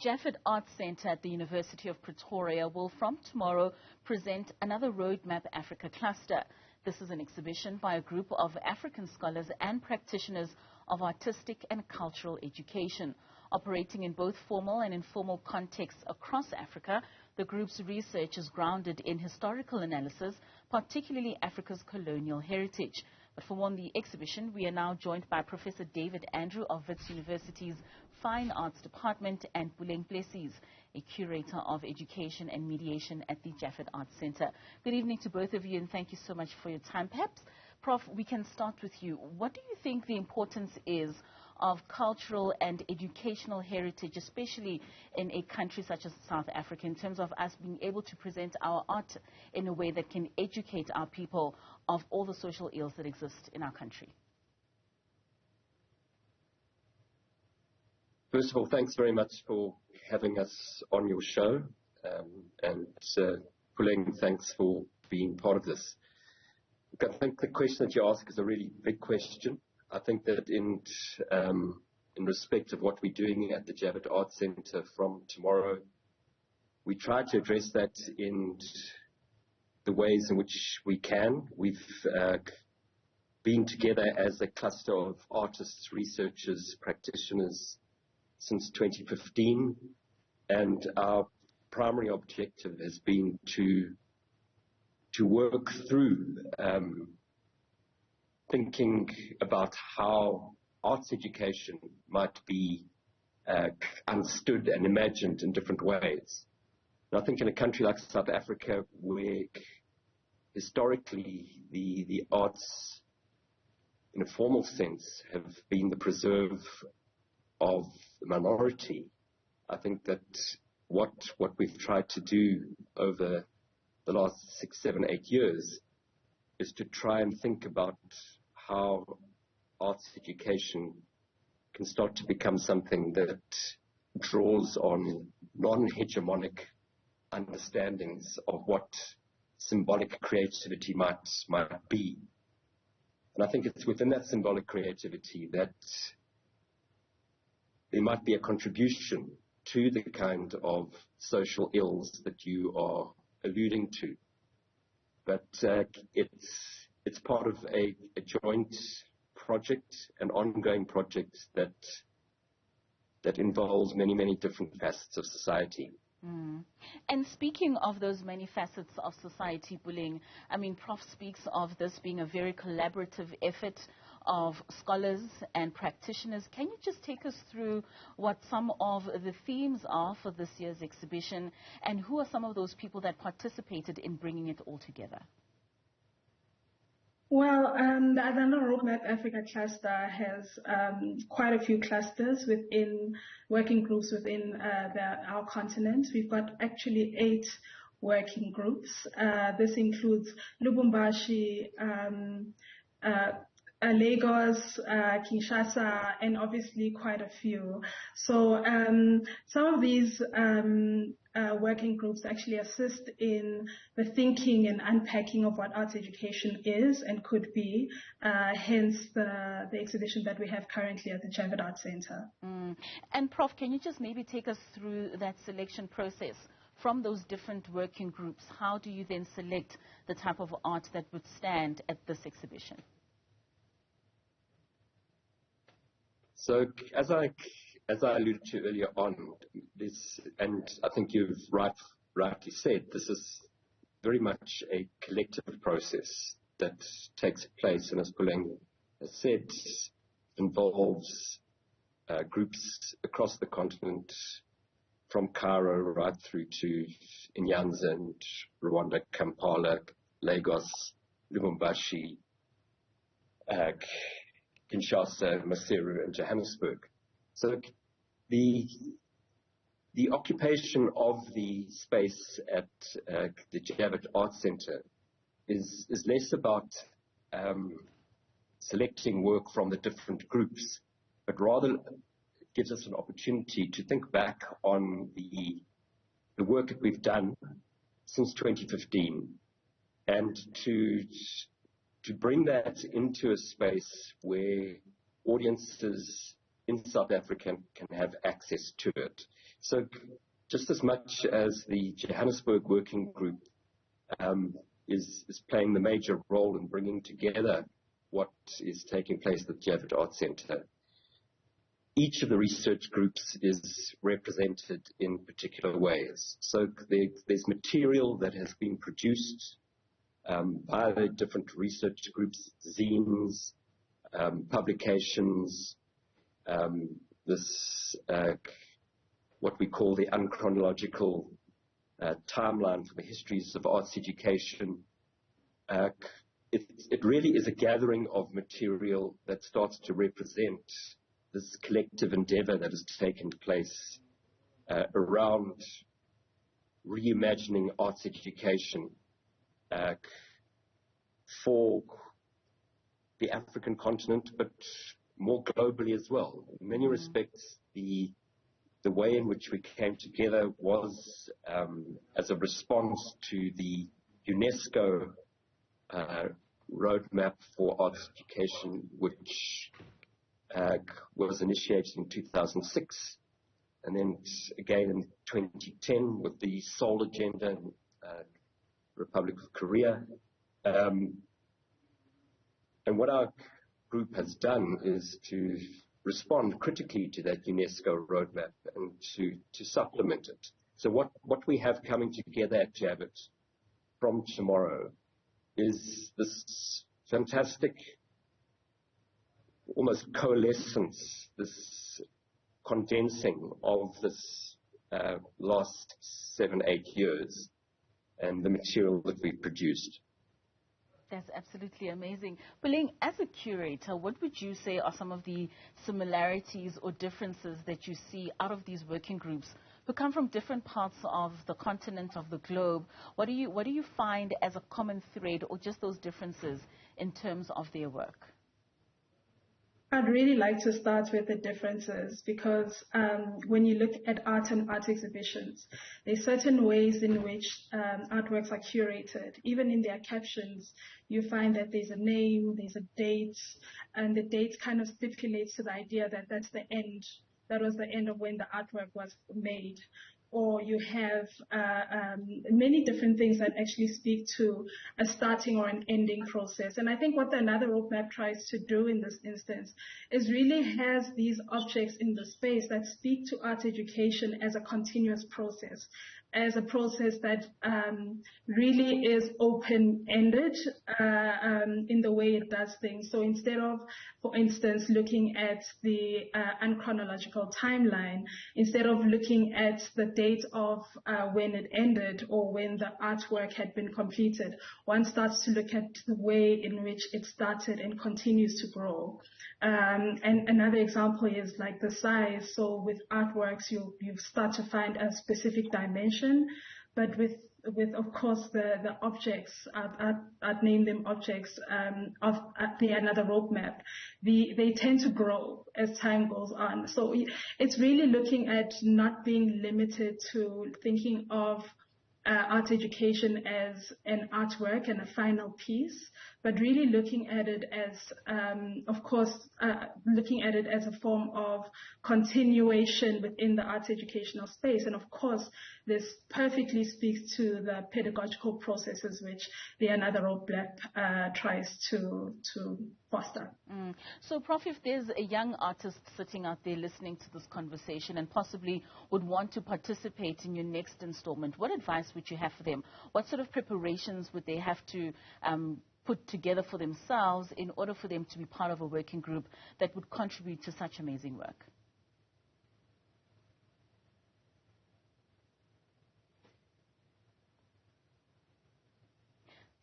Javett Art Centre at the University of Pretoria will from tomorrow present another Roadmap Africa cluster. This is an exhibition by a group of African scholars and practitioners of artistic and cultural education. Operating in both formal and informal contexts across Africa, the group's research is grounded in historical analysis, particularly Africa's colonial heritage. But for more on the exhibition, we are now joined by Professor David Andrew of Wits University's Fine Arts Department and Puleng Plessies, a curator of education and mediation at the Javett Art Centre. Good evening to both of you, and thank you so much for your time. Perhaps, Prof, we can start with you. What do you think the importance is of cultural and educational heritage, especially in a country such as South Africa, in terms of us being able to present our art in a way that can educate our people of all the social ills that exist in our country? First of all, thanks very much for having us on your show. Puleng, thanks for being part of this. I think the question that you ask is a really big question. I think that in respect of what we're doing at the Javett Art Centre from tomorrow, we try to address that in the ways in which we can. We've been together as a cluster of artists, researchers, practitioners since 2015, and our primary objective has been to work through thinking about how arts education might be understood and imagined in different ways. And I think in a country like South Africa, where historically the arts, in a formal sense, have been the preserve of the minority, I think that what we've tried to do over the last 6, 7, 8 years is to try and think about how arts education can start to become something that draws on non-hegemonic understandings of what symbolic creativity might be. And I think it's within that symbolic creativity that there might be a contribution to the kind of social ills that you are alluding to. But it's part of a joint project, an ongoing project that involves many, many different facets of society. And speaking of those many facets of society, Puleng, I mean, Prof speaks of this being a very collaborative effort of scholars and practitioners. Can you just take us through what some of the themes are for this year's exhibition, and who are some of those people that participated in bringing it all together? Well, the Adana Roadmap Africa cluster has quite a few clusters within working groups within our continent. We've got actually 8 working groups. This includes Lubumbashi, Lagos, Kinshasa, and obviously quite a few. So some of these working groups actually assist in the thinking and unpacking of what arts education is and could be, hence the exhibition that we have currently at the Javett Art Centre. And Prof, can you just maybe take us through that selection process? From those different working groups, how do you then select the type of art that would stand at this exhibition? So as I alluded to earlier on, this, and I think you've rightly said, this is very much a collective process that takes place, and as Puleng has said, involves groups across the continent, from Cairo right through to Nyanza and Rwanda, Kampala, Lagos, Lubumbashi, Kinshasa, Maseru, and Johannesburg. So the occupation of the space at the Javett Art Centre is less about selecting work from the different groups, but rather gives us an opportunity to think back on the work that we've done since 2015 and to bring that into a space where audiences in South Africa can have access to it. So just as much as the Johannesburg Working Group is playing the major role in bringing together what is taking place at the Javett Art Centre, each of the research groups is represented in particular ways. So there's material that has been produced by the different research groups, zines, publications, what we call the unchronological timeline for the histories of arts education. It really is a gathering of material that starts to represent this collective endeavor that has taken place around reimagining arts education for the African continent, but more globally as well. In many respects, the way in which we came together was as a response to the UNESCO roadmap for arts education, which was initiated in 2006, and then again in 2010 with the Seoul Agenda in Republic of Korea. And what our group has done is to respond critically to that UNESCO roadmap and to supplement it. So what we have coming together at Javett from tomorrow is this fantastic, almost coalescence, this condensing of this last 7-8 years and the material that we've produced. That's absolutely amazing. Puleng, as a curator, what would you say are some of the similarities or differences that you see out of these working groups who come from different parts of the continent, of the globe? What do you find as a common thread, or just those differences in terms of their work? I'd really like to start with the differences, because when you look at art and art exhibitions, there's certain ways in which artworks are curated. Even in their captions, you find that there's a name, there's a date, and the date kind of stipulates to the idea that that's the end. That was the end of when the artwork was made. Or you have many different things that actually speak to a starting or an ending process. And I think what the Another Roadmap tries to do in this instance is really has these objects in the space that speak to art education as a continuous process, as a process that really is open-ended in the way it does things. So instead of, for instance, looking at the unchronological timeline, instead of looking at the date of when it ended or when the artwork had been completed, one starts to look at the way in which it started and continues to grow. And another example is like the size. So with artworks, you start to find a specific dimension, but with of course the objects, I'd name them objects of the Another Roadmap. They tend to grow as time goes on. So it's really looking at not being limited to thinking of art education as an artwork and a final piece, but really looking at it as, of course, looking at it as a form of continuation within the arts educational space. And of course, this perfectly speaks to the pedagogical processes which the Another Roadmap tries to foster. So, Prof, if there's a young artist sitting out there listening to this conversation and possibly would want to participate in your next installment, what advice would you have for them? What sort of preparations would they have to put together for themselves in order for them to be part of a working group that would contribute to such amazing work?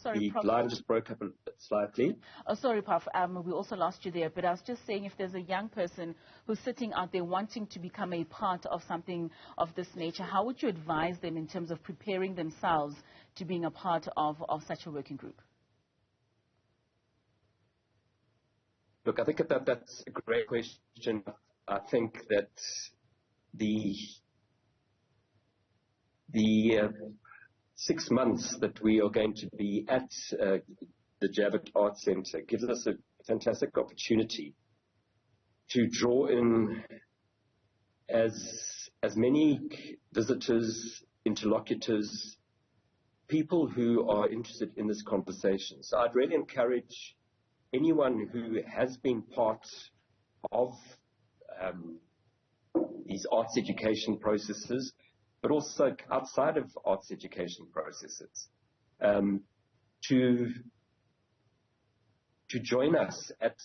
Sorry, Prof. The line just broke up slightly. Oh, sorry, Prof. We also lost you there, but I was just saying, if there's a young person who's sitting out there wanting to become a part of something of this nature, how would you advise them in terms of preparing themselves to being a part of such a working group? Look, I think that's a great question. I think that the 6 months that we are going to be at the Javett Art Centre gives us a fantastic opportunity to draw in as as many visitors, interlocutors, people who are interested in this conversation. So I'd really encourage anyone who has been part of these arts education processes, but also outside of arts education processes, to join us at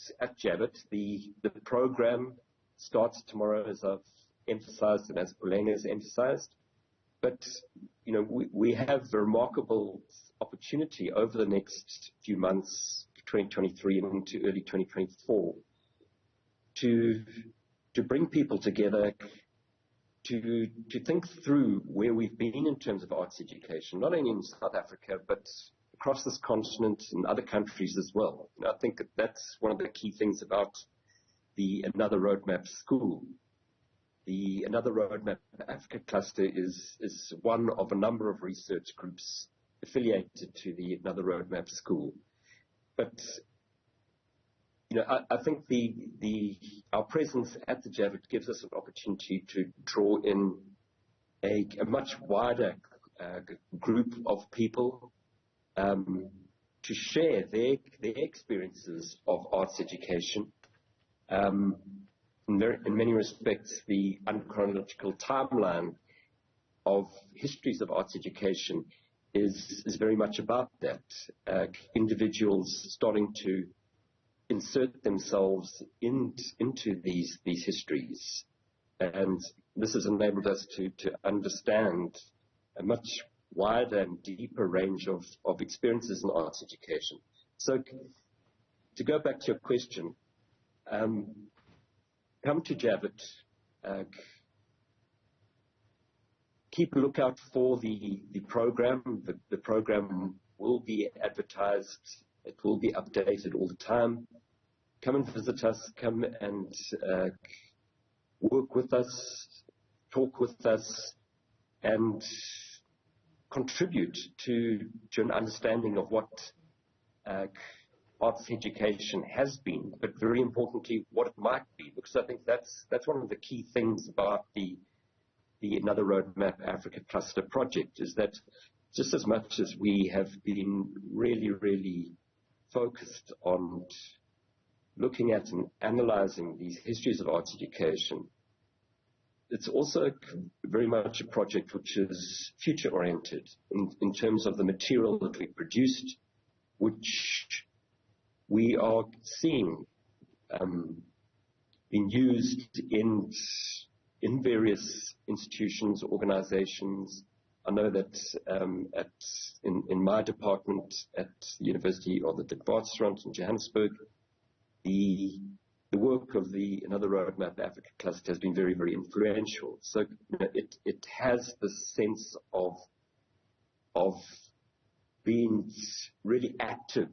Javett. The program starts tomorrow, as I've emphasized and as Puleng has emphasized. But, we have a remarkable opportunity over the next few months, 2023 and into early 2024, to bring people together to think through where we've been in terms of arts education, not only in South Africa, but across this continent and other countries as well. I think that's one of the key things about the Another Roadmap School. The Another Roadmap Africa cluster is one of a number of research groups affiliated to the Another Roadmap School. But I think our presence at the Javett gives us an opportunity to draw in a much wider group of people to share their experiences of arts education. In many respects, the unchronological timeline of histories of arts education is very much about that. Individuals starting to insert themselves into these histories. And this has enabled us to understand a much wider and deeper range of experiences in arts education. So to go back to your question, come to Javett, keep a lookout for the program. The program will be advertised. It will be updated all the time. Come and visit us. Come and work with us, talk with us, and contribute to an understanding of what arts education has been, but very importantly, what it might be, because I think that's one of the key things about the Another Roadmap Africa Cluster project, is that just as much as we have been really, really focused on looking at and analyzing these histories of arts education, it's also very much a project which is future-oriented in terms of the material that we produced, which we are seeing being used in various institutions, organizations. I know that in my department at the University of the Javett Art Centre in Johannesburg, the work of the Another Roadmap Africa cluster has been very, very influential. So it has the sense of being really active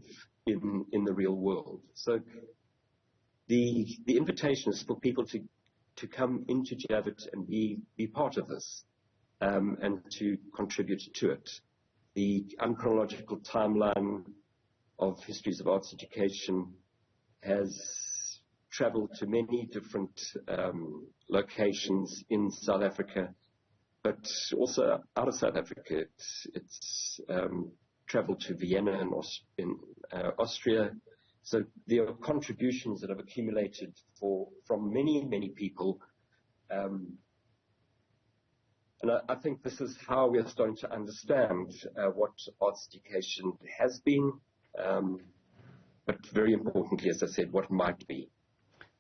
in the real world. So the invitation is for people to come into Javett and be part of this and to contribute to it. The unchronological timeline of histories of arts education has traveled to many different locations in South Africa, but also out of South Africa. It's traveled to Vienna in Austria. So there are contributions that have accumulated from many, many people. And I think this is how we are starting to understand what arts education has been, but very importantly, as I said, what might be.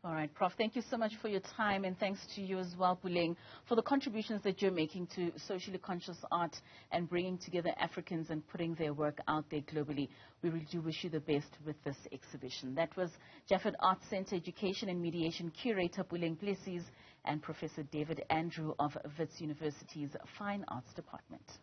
All right, Prof, thank you so much for your time, and thanks to you as well, Puleng, for the contributions that you're making to socially conscious art and bringing together Africans and putting their work out there globally. We really do wish you the best with this exhibition. That was Javett Art Centre Education and Mediation curator Puleng Plessies and Professor David Andrew of Wits University's Fine Arts Department.